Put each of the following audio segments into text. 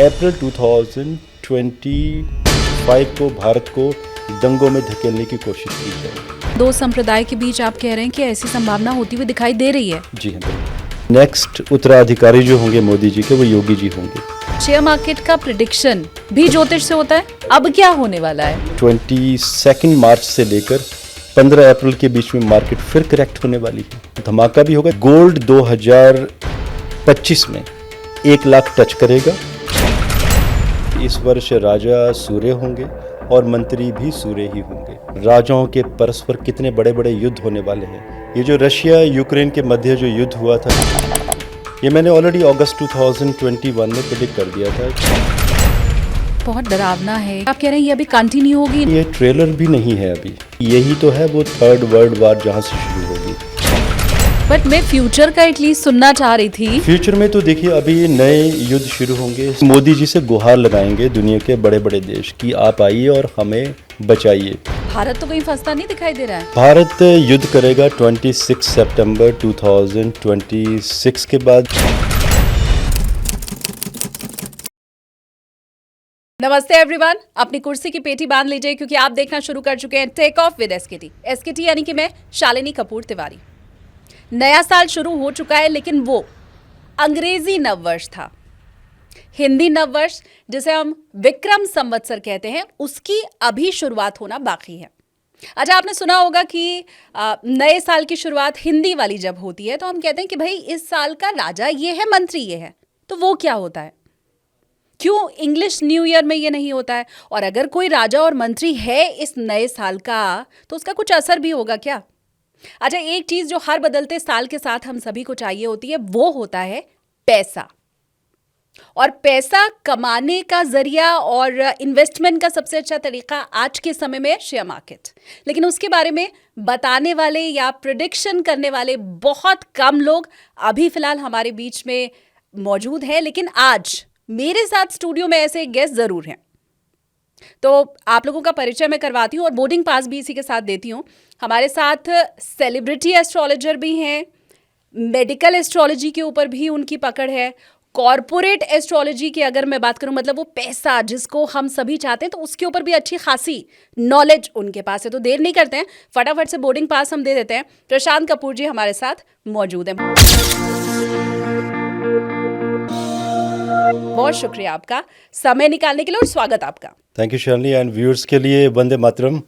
अप्रैल 2025 को भारत को दंगों में धकेलने की कोशिश की जाए। दो संप्रदाय के बीच आप कह रहे हैं कि ऐसी संभावना होती हुई दिखाई दे रही है। जी हाँ, नेक्स्ट उत्तराधिकारी जो होंगे मोदी जी के, वो योगी जी होंगे। शेयर मार्केट का प्रिडिक्शन भी ज्योतिष से होता है। अब क्या होने वाला है? 22 मार्च से लेकर 15 अप्रैल के बीच में मार्केट फिर करेक्ट होने वाली है। धमाका भी होगा। गोल्ड 2025 में 1 लाख टच करेगा। इस वर्ष राजा सूर्य होंगे और मंत्री भी सूर्य ही होंगे। राजाओं के परस्पर कितने बड़े बड़े युद्ध होने वाले हैं। ये जो रशिया यूक्रेन के मध्य जो युद्ध हुआ था, ये मैंने ऑलरेडी अगस्त 2021 में प्रेडिक्ट कर दिया था। बहुत डरावना है। आप कह रहे हैं ये अभी कंटिन्यू होगी? ये ट्रेलर भी नहीं है अभी, यही तो है वो थर्ड वर्ल्ड वार जहाँ से शुरू होगी। बट मैं फ्यूचर का एटलीस्ट सुनना चाह रही थी। फ्यूचर में तो देखिए अभी नए युद्ध शुरू होंगे। मोदी जी से गुहार लगाएंगे दुनिया के बड़े बड़े देश कि आप आइए और हमें बचाइए। भारत तो कहीं फंसता नहीं दिखाई दे रहा है। भारत युद्ध करेगा 26 सितंबर 2026 के बाद। नमस्ते एवरीवन, अपनी कुर्सी की पेटी बांध लीजिए क्योंकि आप देखना शुरू कर चुके हैं टेक ऑफ विद एसकेटी यानी कि मैं शालिनी कपूर तिवारी। नया साल शुरू हो चुका है, लेकिन वो अंग्रेजी नववर्ष था। हिंदी नववर्ष जिसे हम विक्रम संवत्सर कहते हैं, उसकी अभी शुरुआत होना बाकी है। अच्छा, आपने सुना होगा कि नए साल की शुरुआत हिंदी वाली जब होती है तो हम कहते हैं कि भाई इस साल का राजा ये है, मंत्री ये है। तो वो क्या होता है? क्यों इंग्लिश न्यू ईयर में ये नहीं होता है? और अगर कोई राजा और मंत्री है इस नए साल का तो उसका कुछ असर भी होगा क्या? अच्छा, एक चीज जो हर बदलते साल के साथ हम सभी को चाहिए होती है वो होता है पैसा। और पैसा कमाने का जरिया और इन्वेस्टमेंट का सबसे अच्छा तरीका आज के समय में शेयर मार्केट। लेकिन उसके बारे में बताने वाले या प्रेडिक्शन करने वाले बहुत कम लोग अभी फिलहाल हमारे बीच में मौजूद हैं। लेकिन आज मेरे साथ स्टूडियो में ऐसे गेस्ट जरूर हैं, तो आप लोगों का परिचय मैं करवाती हूँ और बोर्डिंग पास भी इसी के साथ देती हूँ। हमारे साथ सेलिब्रिटी एस्ट्रोलॉजर भी हैं, मेडिकल एस्ट्रोलॉजी के ऊपर भी उनकी पकड़ है, कॉरपोरेट एस्ट्रोलॉजी की अगर मैं बात करूं, मतलब वो पैसा जिसको हम सभी चाहते हैं, तो उसके ऊपर भी अच्छी खासी नॉलेज उनके पास है। तो देर नहीं करते हैं, फटाफट से बोर्डिंग पास हम दे देते हैं। प्रशांत कपूर जी हमारे साथ मौजूद हैं। बहुत शुक्रिया आपका समय निकालने के लिए और स्वागत आपका। Thank you Shalini, and viewers के लिए Vande Mataram.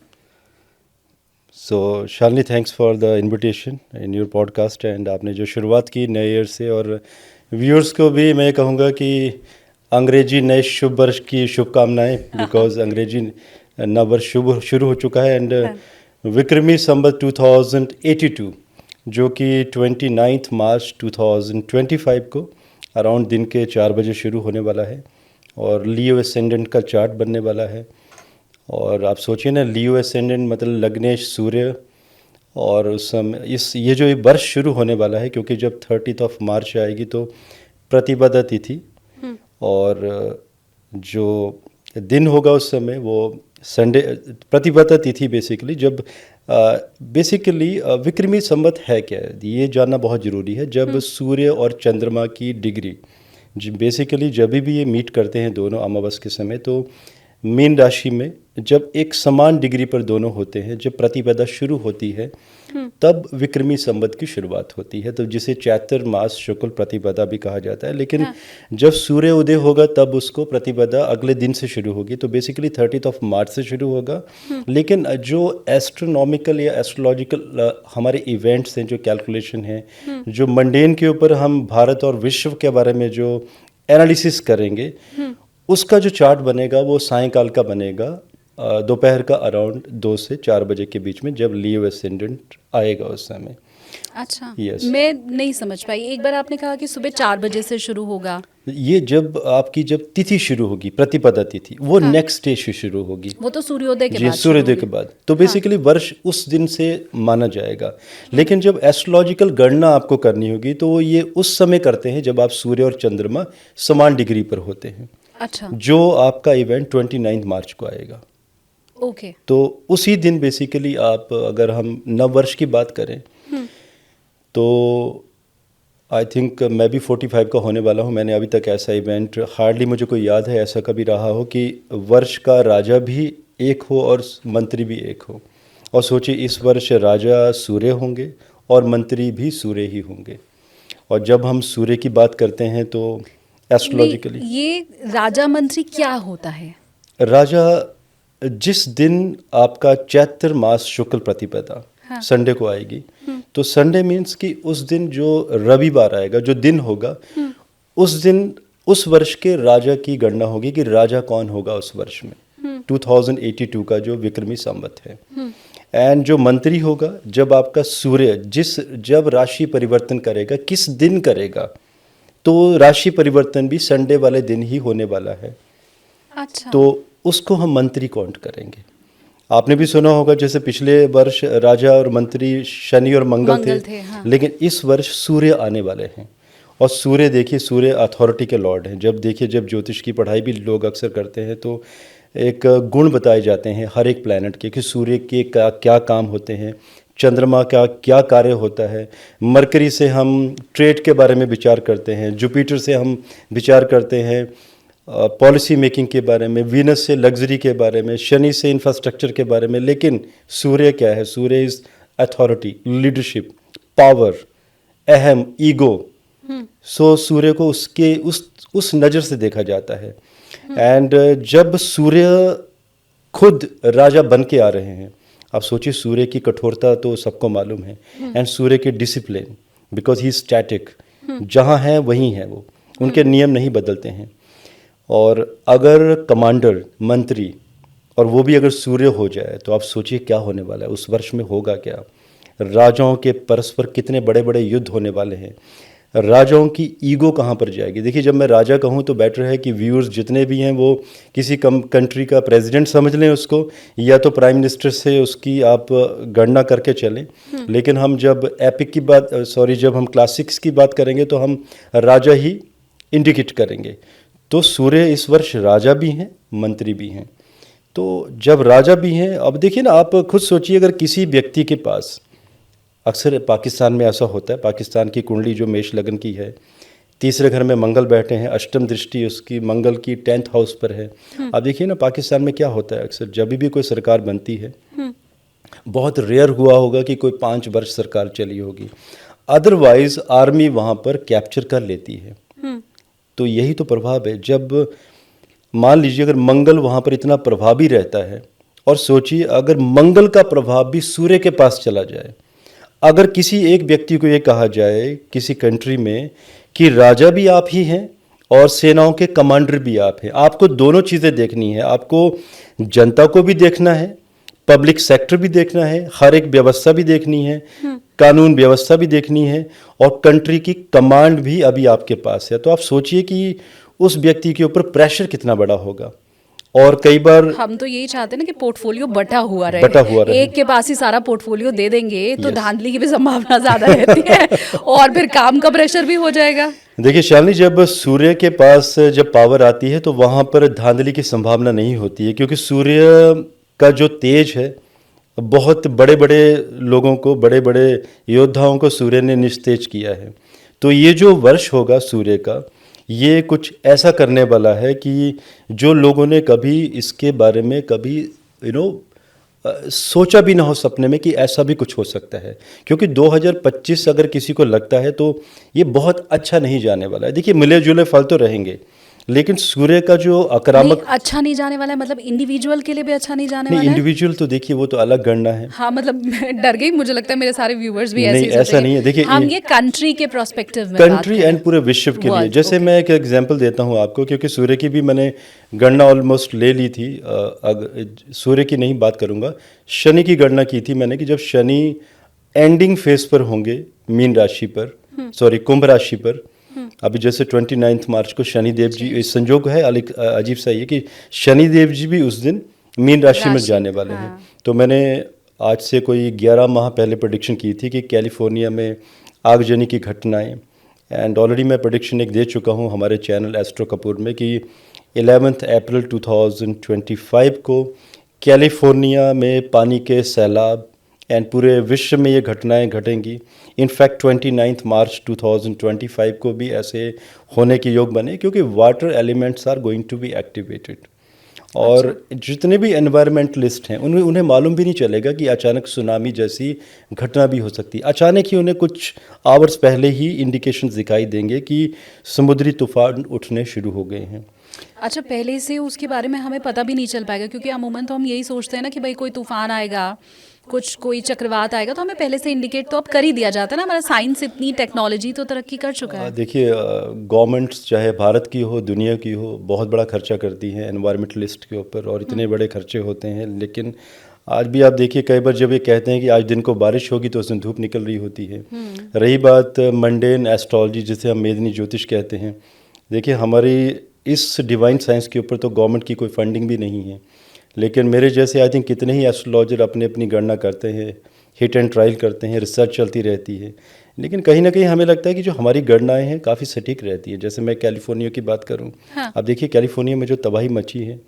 So Shalini, thanks for the invitation in your podcast. And आपने जो शुरुआत की नए ईयर से, और व्यूअर्स को भी मैं कहूँगा कि अंग्रेजी नए शुभ वर्ष की शुभकामनाएं, बिकॉज अंग्रेजी नव वर्ष शुभ शुरू हो चुका है। एंड विक्रमी संवत 2082 जो कि 29 मार्च 2025 को अराउंड दिन के 4 बजे शुरू होने वाला है और लियो एसेंडेंट का चार्ट बनने वाला है। और आप सोचिए ना, लियो एसेंडेंट मतलब लग्नेश सूर्य, और उस समय ये जो वर्ष शुरू होने वाला है, क्योंकि जब 30 मार्च आएगी तो प्रतिपदा तिथि, और जो दिन होगा उस समय वो संडे, प्रतिपदा तिथि बेसिकली। जब बेसिकली विक्रमी संवत है क्या, ये जानना बहुत ज़रूरी है। जब सूर्य और चंद्रमा की डिग्री बेसिकली जब भी ये मीट करते हैं दोनों अमावस के समय, तो मीन राशि में जब एक समान डिग्री पर दोनों होते हैं, जब प्रतिपदा शुरू होती है तब विक्रमी संवत की शुरुआत होती है। तो जिसे चैत्र मास शुक्ल प्रतिपदा भी कहा जाता है। लेकिन जब सूर्य उदय होगा तब उसको प्रतिपदा अगले दिन से शुरू होगी, तो बेसिकली 30 मार्च से शुरू होगा। लेकिन जो एस्ट्रोनॉमिकल या एस्ट्रोलॉजिकल हमारे इवेंट्स हैं, जो कैलकुलेशन है, जो मंडेन के ऊपर हम भारत और विश्व के बारे में जो एनालिसिस करेंगे, उसका जो चार्ट बनेगा वो सायंकाल का बनेगा, दोपहर का अराउंड 2 से 4 बजे के बीच में, जब लियो एसेंडेंट आएगा उस समय। अच्छा, yes. मैं नहीं समझ पाई। एक बार आपने कहा कि सुबह 4 बजे से शुरू होगा। ये जब आपकी जब तिथि शुरू होगी, प्रतिपदा तिथि, वो नेक्स्ट डे से शुरू होगी। वो तो सूर्योदय के बाद, सूर्योदय के बाद। तो बेसिकली वर्ष उस दिन से माना जाएगा। लेकिन जब एस्ट्रोलॉजिकल गणना आपको करनी होगी तो ये उस समय करते हैं जब आप सूर्य और चंद्रमा समान डिग्री पर होते हैं। अच्छा, जो आपका इवेंट 29 मार्च को आएगा। ओके। तो उसी दिन बेसिकली आप, अगर हम नव वर्ष की बात करें तो आई थिंक मैं भी 45 का होने वाला हूँ। मैंने अभी तक ऐसा इवेंट हार्डली मुझे कोई याद है ऐसा कभी रहा हो कि वर्ष का राजा भी एक हो और मंत्री भी एक हो। और सोचिए इस वर्ष राजा सूर्य होंगे और मंत्री भी सूर्य ही होंगे। और जब हम सूर्य की बात करते हैं तो एस्ट्रोलॉजिकली नहीं, ये राजा मंत्री क्या होता है? राजा जिस दिन आपका चैत्र मास शुक्ल प्रतिपदा हाँ। संडे को आएगी, तो संडे मीन्स कि उस दिन जो रविवार आएगा, जो दिन होगा, उस दिन उस वर्ष के राजा की गणना होगी कि राजा कौन होगा उस वर्ष में। 2082 का जो विक्रमी संवत है। एंड जो मंत्री होगा, जब आपका सूर्य जब राशि परिवर्तन करेगा, किस दिन करेगा, तो राशि परिवर्तन भी संडे वाले दिन ही होने वाला है। अच्छा। तो उसको हम मंत्री काउंट करेंगे। आपने भी सुना होगा जैसे पिछले वर्ष राजा और मंत्री शनि और मंगल थे, हाँ। लेकिन इस वर्ष सूर्य आने वाले हैं। और सूर्य देखिए, सूर्य अथॉरिटी के लॉर्ड हैं। जब ज्योतिष की पढ़ाई भी लोग अक्सर करते हैं तो एक गुण बताए जाते हैं हर एक प्लैनेट के कि सूर्य के क्या काम होते हैं, चंद्रमा का क्या कार्य होता है। मरकरी से हम ट्रेड के बारे में विचार करते हैं, जुपिटर से हम विचार करते हैं पॉलिसी मेकिंग के बारे में, वीनस से लग्जरी के बारे में, शनि से इंफ्रास्ट्रक्चर के बारे में। लेकिन सूर्य क्या है? सूर्य इज अथॉरिटी, लीडरशिप, पावर, अहम, ईगो। सो सूर्य को उसके उस नज़र से देखा जाता है। एंड जब सूर्य खुद राजा बन के आ रहे हैं, आप सोचिए सूर्य की कठोरता तो सबको मालूम है, एंड सूर्य के डिसिप्लिन, बिकॉज ही स्टैटिक, जहाँ है वहीं है वो, उनके नियम नहीं बदलते हैं। और अगर कमांडर, मंत्री, और वो भी अगर सूर्य हो जाए तो आप सोचिए क्या होने वाला है उस वर्ष में, होगा क्या। राजाओं के परस्पर कितने बड़े बड़े युद्ध होने वाले हैं। राजाओं की ईगो कहाँ पर जाएगी। देखिए, जब मैं राजा कहूँ तो बेटर है कि व्यूअर्स जितने भी हैं वो किसी कंट्री का प्रेसिडेंट समझ लें उसको, या तो प्राइम मिनिस्टर से उसकी आप गणना करके चलें। लेकिन हम जब एपिक की बात जब हम क्लासिक्स की बात करेंगे तो हम राजा ही इंडिकेट करेंगे। तो सूर्य इस वर्ष राजा भी हैं, मंत्री भी हैं। तो जब राजा भी हैं, अब देखिए ना, आप खुद सोचिए, अगर किसी व्यक्ति के पास, अक्सर पाकिस्तान में ऐसा होता है, पाकिस्तान की कुंडली जो मेष लगन की है, तीसरे घर में मंगल बैठे हैं, अष्टम दृष्टि उसकी मंगल की 10th हाउस पर है। अब देखिए ना, पाकिस्तान में क्या होता है, अक्सर जब भी कोई सरकार बनती है, बहुत रेयर हुआ होगा कि कोई 5 वर्ष सरकार चली होगी, अदरवाइज आर्मी वहाँ पर कैप्चर कर लेती है। तो यही तो प्रभाव है। जब मान लीजिए अगर मंगल वहाँ पर इतना प्रभावी रहता है, और सोचिए अगर मंगल का प्रभाव भी सूर्य के पास चला जाए, अगर किसी एक व्यक्ति को ये कहा जाए किसी कंट्री में कि राजा भी आप ही हैं और सेनाओं के कमांडर भी आप हैं, आपको दोनों चीज़ें देखनी है। आपको जनता को भी देखना है, पब्लिक सेक्टर भी देखना है, हर एक व्यवस्था भी देखनी है, कानून व्यवस्था भी देखनी है, और कंट्री की कमांड भी अभी आपके पास है। तो आप सोचिए कि उस व्यक्ति के ऊपर प्रेशर कितना बड़ा होगा। और कई बार हम तो यही चाहते हैं ना कि पोर्टफोलियो बटा हुआ रहे। एक के पास ही सारा पोर्टफोलियो दे देंगे तो धांधली की भी संभावना ज्यादा रहती है और फिर काम का प्रेशर भी हो जाएगा। देखिए शालिनी, जब सूर्य के पास जब पावर आती है तो वहाँ पर धांधली की संभावना नहीं होती है, क्योंकि सूर्य का जो तेज है, बहुत बड़े बड़े लोगों को, बड़े बड़े योद्धाओं को सूर्य ने निस्तेज किया है। तो ये जो वर्ष होगा सूर्य का, ये कुछ ऐसा करने वाला है कि जो लोगों ने कभी इसके बारे में कभी सोचा भी ना हो सपने में कि ऐसा भी कुछ हो सकता है। क्योंकि 2025 अगर किसी को लगता है तो ये बहुत अच्छा नहीं जाने वाला है। देखिए, मिले जुले फल तो रहेंगे, लेकिन सूर्य का जो आक्रामक अच्छा नहीं जाने वाला है, मतलब इंडिविजुअल के लिए भी अच्छा नहीं जाने वाला है। इंडिविजुअल तो देखिए वो तो अलग गणना है। हाँ, मतलब डर गई, मुझे लगता है मेरे सारे व्यूअर्स भी नहीं, ऐसा नहीं है। देखिए, हम ये कंट्री के प्रोस्पेक्टिव में कंट्री एंड पूरे विश्व के लिए, जैसे मैं एक एग्जांपल देता हूँ आपको, क्योंकि सूर्य की भी मैंने गणना ऑलमोस्ट ले ली थी। सूर्य की नहीं बात करूँगा, शनि की गणना की थी मैंने कि जब शनि एंडिंग फेज पर होंगे मीन राशि पर, कुंभ राशि पर, अभी जैसे 29 मार्च को शनिदेव जी, संजोग है अजीब सा ये कि शनिदेव जी भी उस दिन मीन राशि में जाने वाले हैं। तो मैंने आज से कोई 11 माह पहले प्रेडिक्शन की थी कि कैलिफोर्निया में आगजनी की घटनाएं, एंड ऑलरेडी मैं प्रेडिक्शन एक दे चुका हूं हमारे चैनल एस्ट्रो कपूर में कि 11 अप्रैल 2025 को कैलिफोर्निया में पानी के सैलाब एंड पूरे विश्व में ये घटनाएं घटेंगी। इनफैक्ट 29 मार्च 2025 को भी ऐसे होने के योग बने, क्योंकि water elements are going to be activated. और जितने भी एनवायरमेंटलिस्ट हैं उन्हें मालूम भी नहीं चलेगा कि अचानक सुनामी जैसी घटना भी हो सकती है। अचानक ही उन्हें कुछ आवर्स पहले ही इंडिकेशंस दिखाई देंगे कि समुद्री तूफान उठने शुरू हो गए हैं। अच्छा, पहले से उसके बारे में हमें पता भी नहीं चल पाएगा, क्योंकि अमूमन तो हम यही सोचते हैं ना कि भाई कोई तूफान आएगा, कोई चक्रवात आएगा, तो हमें पहले से इंडिकेट तो अब कर ही दिया जाता है ना। हमारा साइंस, इतनी टेक्नोलॉजी तो तरक्की कर चुका है। देखिए, गवर्नमेंट्स चाहे भारत की हो, दुनिया की हो, बहुत बड़ा खर्चा करती हैं एनवायरमेंटलिस्ट के ऊपर, और इतने बड़े खर्चे होते हैं। लेकिन आज भी आप देखिए, कई बार जब ये कहते हैं कि आज दिन को बारिश होगी तो उसमें धूप निकल रही होती है। रही बात मंडेन एस्ट्रोलॉजी, जिसे हम मेदिनी ज्योतिष कहते हैं, देखिए हमारी इस डिवाइन साइंस के ऊपर तो गवर्नमेंट की कोई फंडिंग भी नहीं है। लेकिन मेरे जैसे आई थिंक कितने ही एस्ट्रोलॉजर अपनी अपनी गणना करते हैं, हिट एंड ट्रायल करते हैं, रिसर्च चलती रहती है। लेकिन कहीं ना कहीं हमें लगता है कि जो हमारी गणनाएं हैं काफ़ी सटीक रहती है। जैसे मैं कैलिफोर्निया की बात करूं, अब देखिए कैलिफोर्निया में जो तबाही मची है,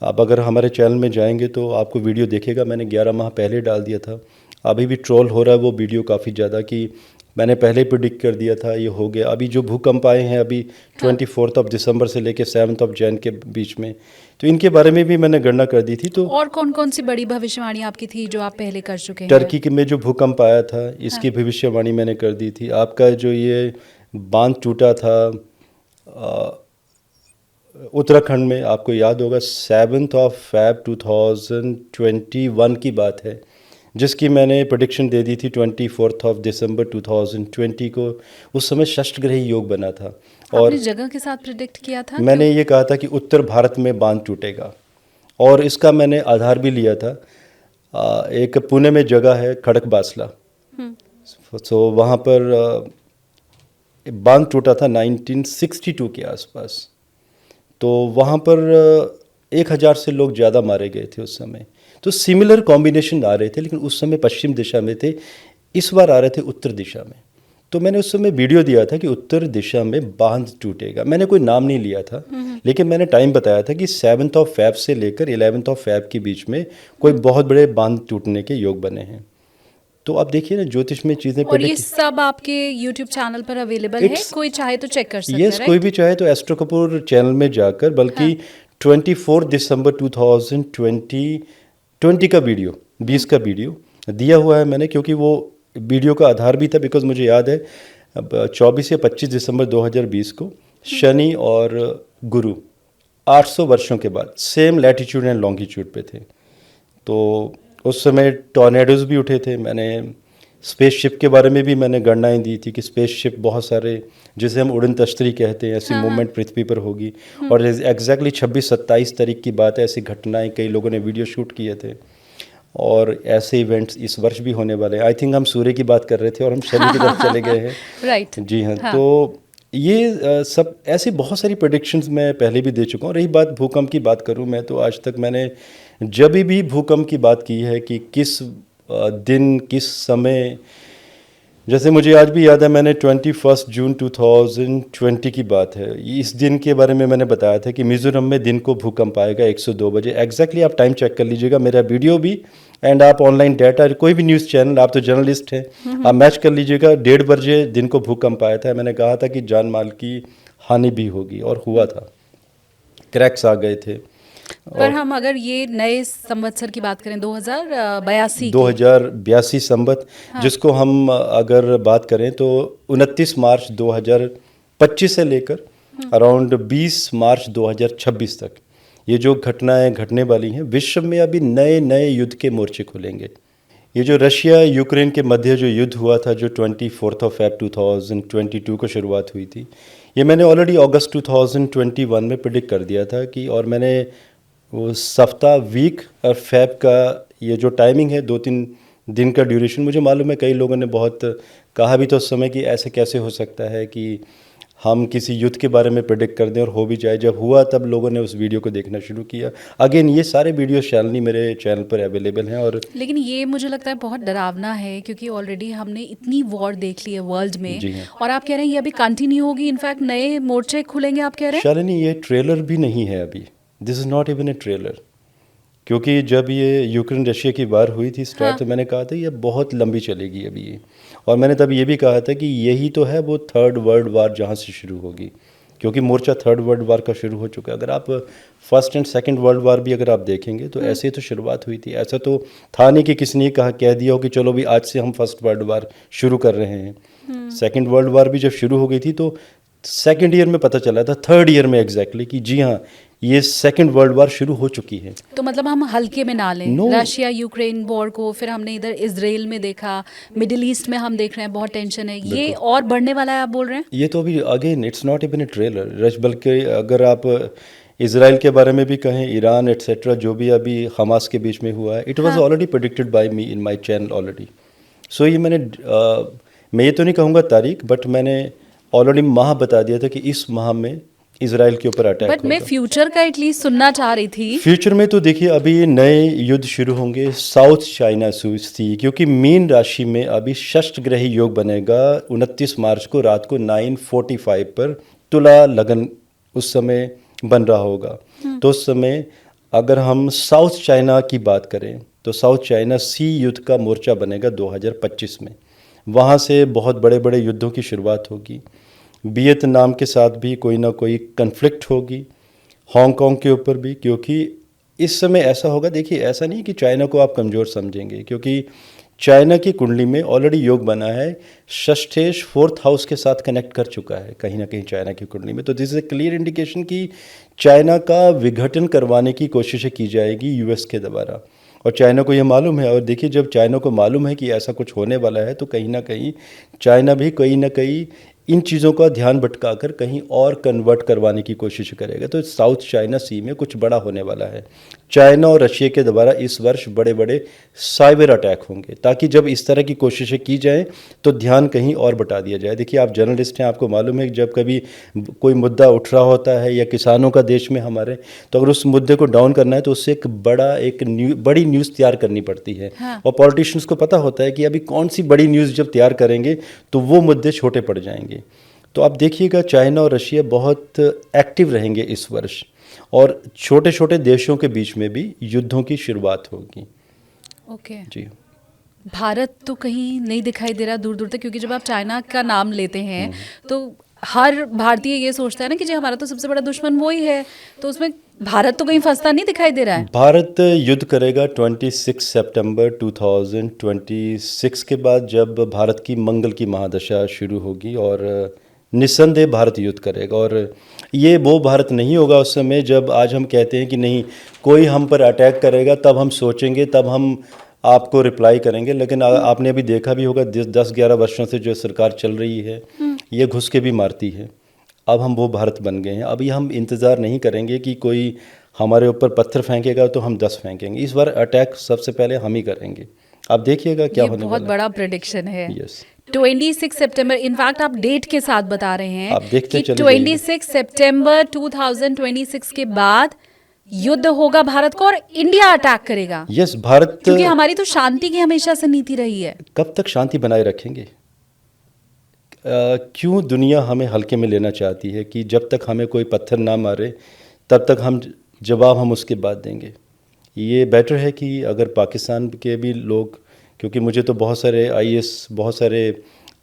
आप अगर हमारे चैनल में जाएंगे तो आपको वीडियो देखेगा, मैंने 11 माह पहले डाल दिया था। अभी भी ट्रोल हो रहा है वो वीडियो काफ़ी ज़्यादा, कि मैंने पहले ही प्रिडिक्ट कर दिया था ये हो गया। अभी जो भूकंप आए हैं अभी 24 दिसंबर से लेकर 7 जनवरी के बीच में, तो इनके बारे में भी मैंने गणना कर दी थी। तो और कौन कौन सी बड़ी भविष्यवाणी आपकी थी जो आप पहले कर चुके हैं? टर्की के में जो भूकंप आया था इसकी भविष्यवाणी मैंने कर दी थी। आपका जो ये बांध टूटा था उत्तराखंड में, आपको याद होगा 7 February 2021 की बात है, जिसकी मैंने प्रेडिक्शन दे दी थी 24 दिसंबर 2020 को। उस समय षष्ठग्रही योग बना था, और आपने जगह के साथ प्रेडिक्ट किया था? मैंने ये कहा था कि उत्तर भारत में बांध टूटेगा, और इसका मैंने आधार भी लिया था। एक पुणे में जगह है खड़कबासला, सो वहाँ पर बांध टूटा था 1962 के आसपास। तो वहाँ पर 1000 से लोग ज़्यादा मारे गए थे उस समय। तो सिमिलर कॉम्बिनेशन आ रहे थे, लेकिन उस समय पश्चिम दिशा में थे, इस बार आ रहे थे उत्तर दिशा में। तो मैंने उस समय वीडियो दिया था कि उत्तर दिशा में बांध टूटेगा। मैंने कोई नाम नहीं लिया था, लेकिन मैंने टाइम बताया था कि 7 February से लेकर 11 February के बीच में कोई बहुत बड़े बांध टूटने के योग बने हैं। तो आप देखिए ना, ज्योतिष में चीज़ें और ये सब आपके YouTube चैनल पर अवेलेबल है, कोई चाहे तो चेक कर सकता है? यस, कोई भी चाहे तो एस्ट्रो कपूर चैनल में जाकर, बल्कि 24 दिसंबर 2020 का वीडियो, 20 का वीडियो दिया हुआ है मैंने, क्योंकि वो वीडियो का आधार भी था। बिकॉज मुझे याद है अब 24 या 25 दिसंबर 2020 को शनि और गुरु 800 वर्षों के बाद सेम लैटिट्यूड एंड लॉन्गिट्यूड पे थे। तो उस समय टॉर्नेडोज भी उठे थे। मैंने स्पेसशिप के बारे में भी मैंने गणनाएं दी थी कि स्पेसशिप बहुत सारे, जिसे हम उड़न तश्तरी कहते हैं, ऐसी मूवमेंट पृथ्वी पर होगी। और एग्जैक्टली 26-27 तारीख की बात है, ऐसी घटनाएं कई लोगों ने वीडियो शूट किए थे। और ऐसे इवेंट्स इस वर्ष भी होने वाले हैं। आई थिंक हम सूर्य की बात कर रहे थे और हम शनि की तरफ चले गए हैं। राइट, जी हाँ। तो ये सब ऐसी बहुत सारी प्रेडिक्शंस मैं पहले भी दे चुका हूँ। रही बात भूकंप की बात करूँ, मैं तो आज तक मैंने जब भी भूकंप की बात की है कि किस दिन किस समय, जैसे मुझे आज भी याद है, मैंने 21 जून 2020 की बात है, इस दिन के बारे में मैंने बताया था कि मिज़ोरम में दिन को भूकंप आएगा 102 बजे। एग्जैक्टली आप टाइम चेक कर लीजिएगा, मेरा वीडियो भी एंड आप ऑनलाइन डाटा, कोई भी न्यूज़ चैनल, आप तो जर्नलिस्ट हैं, आप मैच कर लीजिएगा। 1:30 बजे दिन को भूकंप आया था। मैंने कहा था कि जान माल की हानि भी होगी, और हुआ था, क्रैक्स आ गए थे। पर हम अगर ये नए संवत्सर की बात करें 2082 संवत, जिसको हम अगर बात करें तो 29 मार्च 2025 से लेकर अराउंड 20 मार्च 2026 तक ये जो घटनाएं घटने वाली हैं, विश्व में अभी नए नए युद्ध के मोर्चे खुलेंगे। ये जो रशिया यूक्रेन के मध्य जो युद्ध हुआ था, जो 24 February 2022 को शुरुआत हुई थी, ये मैंने ऑलरेडी अगस्त 2021 में प्रिडिक्ट कर दिया था कि, और मैंने वो सप्ताह, वीक और फैब का ये जो टाइमिंग है, 2-3 दिन का ड्यूरेशन, मुझे मालूम है कई लोगों ने बहुत कहा भी तो उस समय कि ऐसे कैसे हो सकता है कि हम किसी युद्ध के बारे में प्रेडिक्ट कर दें और हो भी जाए। जब हुआ तब लोगों ने उस वीडियो को देखना शुरू किया। अगेन ये सारे वीडियो शालिनी मेरे चैनल पर अवेलेबल हैं। और लेकिन ये मुझे लगता है बहुत डरावना है, क्योंकि ऑलरेडी हमने इतनी वॉर देख ली है वर्ल्ड में, और आप कह रहे हैं ये अभी कंटिन्यू होगी, इनफैक्ट नए मोर्चे खुलेंगे, आप कह रहे हैं? शालिनी ये ट्रेलर भी नहीं है अभी, this is not even a trailer. क्योंकि जब ये यूक्रेन रशिया की वार हुई थी स्टार्ट, तो मैंने कहा था ये बहुत लंबी चलेगी अभी ये, और मैंने तब ये भी कहा था कि यही तो है वो थर्ड वर्ल्ड वार जहाँ से शुरू होगी, क्योंकि मोर्चा थर्ड वर्ल्ड वार का शुरू हो चुका है। अगर आप first and second world war भी अगर आप देखेंगे तो ऐसे ही तो शुरुआत हुई थी। ऐसा तो था नहीं कि किसी ने कह दिया हो कि चलो भी आज से हम फर्स्ट वर्ल्ड वार शुरू कर रहे हैं। सेकंड वर्ल्ड वार भी जब शुरू हो गई थी तो सेकंड ईयर में पता चला था, थर्ड ईयर में एग्जैक्टली, कि जी हाँ ये सेकंड वर्ल्ड वार शुरू हो चुकी है। तो मतलब हम हल्के में ना लें No. रशिया यूक्रेन वॉर को, फिर हमने इधर इजराइल में देखा, मिडिल ईस्ट में हम देख रहे हैं बहुत टेंशन है, ये और बढ़ने वाला है आप बोल रहे हैं? ये तो अभी again it's not even a trailer, बल्कि अगर आप इसराइल के बारे में भी कहें, ईरान एटसेट्रा जो भी अभी हमास के बीच में हुआ है, it was already predicted by me in my channel already. So ये मैं ये तो नहीं कहूँगा तारीख, बट मैंने ऑलरेडी माह बता दिया था कि इस माह में इसराइल के ऊपर अटैक बट मैं होगा। फ्यूचर का एटलीस्ट सुनना चाह रही थी। फ्यूचर में तो देखिए अभी नए युद्ध शुरू होंगे साउथ चाइना सी, क्योंकि मीन राशि में अभी षष्ठग्रही योग बनेगा 29 मार्च को रात को 9:45 पर तुला लगन उस समय बन रहा होगा। तो उस समय अगर हम साउथ चाइना की बात करें तो साउथ चाइना सी युद्ध का मोर्चा बनेगा 2025 में। वहाँ से बहुत बड़े बड़े युद्धों की शुरुआत होगी। वियतनाम के साथ भी कोई ना कोई कन्फ्लिक्ट होगी, हांगकांग के ऊपर भी, क्योंकि इस समय ऐसा होगा। देखिए ऐसा नहीं कि चाइना को आप कमज़ोर समझेंगे, क्योंकि चाइना की कुंडली में ऑलरेडी योग बना है, षष्ठेश फोर्थ हाउस के साथ कनेक्ट कर चुका है कहीं ना कहीं चाइना की कुंडली में। तो this is a clear indication कि चाइना का विघटन करवाने की कोशिशें की जाएगी यूएस के द्वारा, और चाइना को ये मालूम है। और देखिए जब चाइना को मालूम है कि ऐसा कुछ होने वाला है, तो कहीं ना कहीं चाइना भी कहीं ना कहीं इन चीज़ों का ध्यान भटकाकर कहीं और कन्वर्ट करवाने की कोशिश करेगा। तो साउथ चाइना सी में कुछ बड़ा होने वाला है। चाइना और रशिया के द्वारा इस वर्ष बड़े बड़े साइबर अटैक होंगे, ताकि जब इस तरह की कोशिशें की जाएं तो ध्यान कहीं और बटा दिया जाए। देखिए आप जर्नलिस्ट हैं, आपको मालूम है कि जब कभी कोई मुद्दा उठ रहा होता है या किसानों का देश में हमारे, तो अगर उस मुद्दे को डाउन करना है तो उससे एक बड़ी न्यूज़ तैयार करनी पड़ती है। हाँ। और पॉलिटिशियंस को पता होता है कि अभी कौन सी बड़ी न्यूज़ जब तैयार करेंगे तो वो मुद्दे छोटे पड़ जाएंगे। तो आप देखिएगा चाइना और रशिया बहुत एक्टिव रहेंगे इस वर्ष, और छोटे छोटे देशों के बीच में भी युद्धों की शुरुआत होगी। ओके। जी। भारत तो कहीं नहीं दिखाई दे रहा दूर दूर तक, क्योंकि जब आप चाइना का नाम लेते हैं तो हर भारतीय ये सोचता है ना कि जो हमारा तो सबसे बड़ा दुश्मन वो ही है, तो उसमें भारत तो कहीं फंसता नहीं दिखाई दे रहा है। भारत युद्ध करेगा 26 सितंबर 2026 के बाद, जब भारत की मंगल की महादशा शुरू होगी, और निस्संदेह भारत युद्ध करेगा। और ये वो भारत नहीं होगा उस समय जब आज हम कहते हैं कि नहीं कोई हम पर अटैक करेगा तब हम सोचेंगे, तब हम आपको रिप्लाई करेंगे। लेकिन आपने अभी देखा भी होगा 10-11 वर्षों से जो सरकार चल रही है ये घुस के भी मारती है। अब हम वो भारत बन गए हैं। अभी हम इंतज़ार नहीं करेंगे कि कोई हमारे ऊपर पत्थर फेंकेगा तो हम 10 फेंकेंगे। इस बार अटैक सबसे पहले हम ही करेंगे। आप देखिएगा क्या होने बहुत वाला बड़ा प्रेडिक्शन है। यस। 26 सितंबर, इनफैक्ट आप डेट के साथ बता रहे हैं आप देखते कि चले जाइए। 26 सितंबर 2026 के बाद युद्ध होगा भारत को और इंडिया अटैक करेगा, यस। भारत क्योंकि हमारी तो शांति की हमेशा से नीति रही है। कब तक शांति बनाए रखेंगे? क्यों दुनिया हमें हल्के में लेना चाहती है कि जब तक हमें कोई पत्थर ना मारे तब तक हम जवाब हम उसके बाद देंगे। ये बेटर है कि अगर पाकिस्तान के भी लोग, क्योंकि मुझे तो बहुत सारे आईएएस, बहुत सारे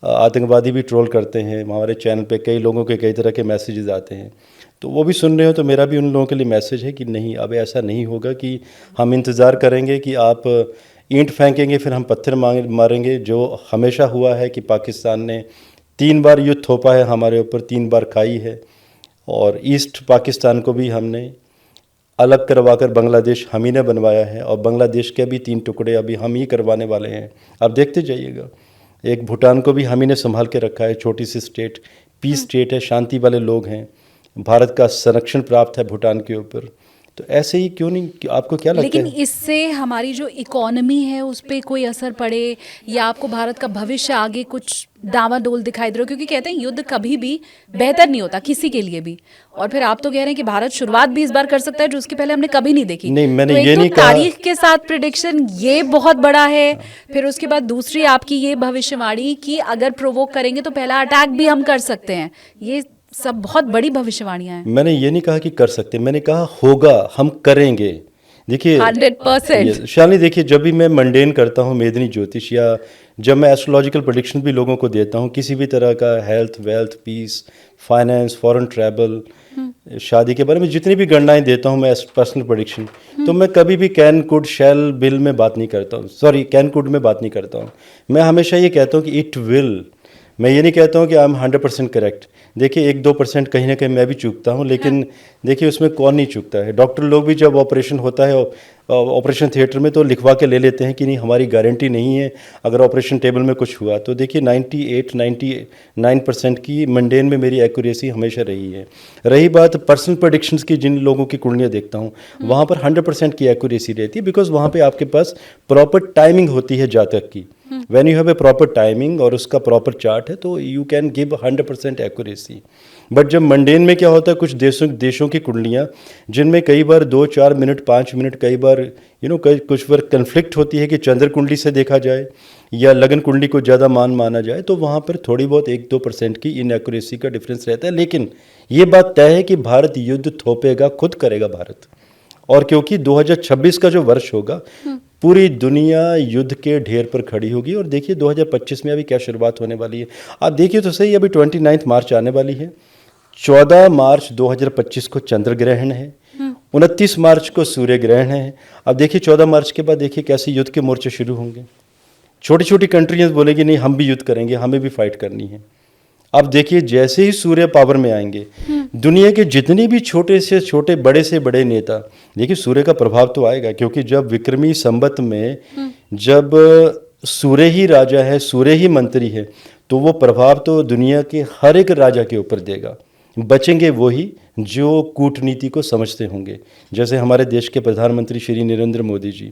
आतंकवादी भी ट्रोल करते हैं हमारे चैनल पे, कई लोगों के कई तरह के मैसेजेस आते हैं, तो वो भी सुन रहे हो, तो मेरा भी उन लोगों के लिए मैसेज है कि नहीं, अब ऐसा नहीं होगा कि हम इंतज़ार करेंगे कि आप ईंट फेंकेंगे फिर हम पत्थर मारेंगे। जो हमेशा हुआ है कि पाकिस्तान ने 3 बार युद्ध थोपा है हमारे ऊपर, 3 बार खाई है, और ईस्ट पाकिस्तान को भी हमने अलग करवाकर बांग्लादेश हम ही ने बनवाया है, और बांग्लादेश के भी 3 टुकड़े अभी हम ही करवाने वाले हैं। आप देखते जाइएगा। एक भूटान को भी हम ही ने संभाल के रखा है, छोटी सी स्टेट, पीस स्टेट है, शांति वाले लोग हैं, भारत का संरक्षण प्राप्त है भूटान के ऊपर। तो ऐसे ही क्यों नहीं, आपको क्या लगता लेकिन है? इससे हमारी जो इकोनॉमी है उस पर कोई असर पड़े, या आपको भारत का भविष्य आगे कुछ डामाडोल दिखाई दे रहा हो? क्योंकि कहते हैं युद्ध कभी भी बेहतर नहीं होता किसी के लिए भी, और फिर आप तो कह रहे हैं कि भारत शुरुआत भी इस बार कर सकता है जो उसके पहले हमने कभी नहीं देखी। नहीं, मैंने तो एक ये तो नहीं कहा। तारीख के साथ प्रेडिक्शन ये बहुत बड़ा है, फिर उसके बाद दूसरी आपकी ये भविष्यवाणी कि अगर प्रोवोक करेंगे तो पहला अटैक भी हम कर सकते हैं। ये सब बहुत बड़ी भविष्यवाणियां हैं। मैंने ये नहीं कहा कि कर सकते, मैंने कहा होगा, हम करेंगे। देखिए 100%। शालिनी, देखिए जब भी मैं मंडेन करता हूँ मेदनी ज्योतिष, या जब मैं एस्ट्रोलॉजिकल प्रेडिक्शन भी लोगों को देता हूँ किसी भी तरह का, health, wealth, peace, finance, foreign travel, शादी के बारे में जितनी भी गणनाएं देता हूँ मैं पर्सनल प्रेडिक्शन, तो मैं कभी भी कैन, कुड, शैल, बिल में बात नहीं करता हूँ, सॉरी कैन, कुड में बात नहीं करता हूँ। मैं हमेशा ये कहता हूँ कि इट विल। मैं ये नहीं कहता हूँ कि आई एम 100% करेक्ट। देखिए 1-2% कहीं ना कहीं मैं भी चूकता हूँ, लेकिन देखिए उसमें कौन नहीं चूकता है। डॉक्टर लोग भी जब ऑपरेशन होता है ऑपरेशन थिएटर में तो लिखवा के ले लेते हैं कि नहीं हमारी गारंटी नहीं है अगर ऑपरेशन टेबल में कुछ हुआ। तो देखिए 98-99% की मंडेन में मेरी एक्यूरेसी हमेशा रही है। रही बात पर्सनल प्रेडिक्शंस की, जिन लोगों की कुंडलियाँ देखता हूँ वहाँ पर 100% की एक्यूरेसी रहती है, बिकॉज वहाँ पे आपके पास प्रॉपर टाइमिंग होती है जातक की। When you have a proper timing और उसका प्रॉपर चार्ट है तो you can give 100% accuracy. But जब मंडेन में क्या होता है, कुछ देशों की कुंडलियाँ जिनमें कई बार 2-4 मिनट, 5 मिनट, कई बार कुछ बार कन्फ्लिक्ट होती है कि चंद्र कुंडली से देखा जाए या लगन कुंडली को ज़्यादा माना जाए, तो वहाँ पर थोड़ी बहुत 1-2% की इनएक्यूरेसी का डिफरेंस रहता है। लेकिन ये बात तय है कि भारत युद्ध थोपेगा, खुद करेगा भारत। और क्योंकि 2026 का जो वर्ष होगा पूरी दुनिया युद्ध के ढेर पर खड़ी होगी। और देखिए 2025 में अभी क्या शुरुआत होने वाली है, आप देखिए तो सही, अभी 29 मार्च आने वाली है, 14 मार्च 2025 को चंद्र ग्रहण है, 29 मार्च को सूर्य ग्रहण है। अब देखिए 14 मार्च के बाद देखिए कैसे युद्ध के मोर्चे शुरू होंगे। छोटी छोटी कंट्रियाँ बोलेगी नहीं हम भी युद्ध करेंगे, हमें भी फाइट करनी है। अब देखिए जैसे ही सूर्य पावर में आएंगे दुनिया के जितने भी छोटे से छोटे, बड़े से बड़े नेता, देखिए सूर्य का प्रभाव तो आएगा, क्योंकि जब विक्रमी संवत में जब सूर्य ही राजा है, सूर्य ही मंत्री है, तो वो प्रभाव तो दुनिया के हर एक राजा के ऊपर देगा। बचेंगे वो ही जो कूटनीति को समझते होंगे, जैसे हमारे देश के प्रधानमंत्री श्री नरेंद्र मोदी जी,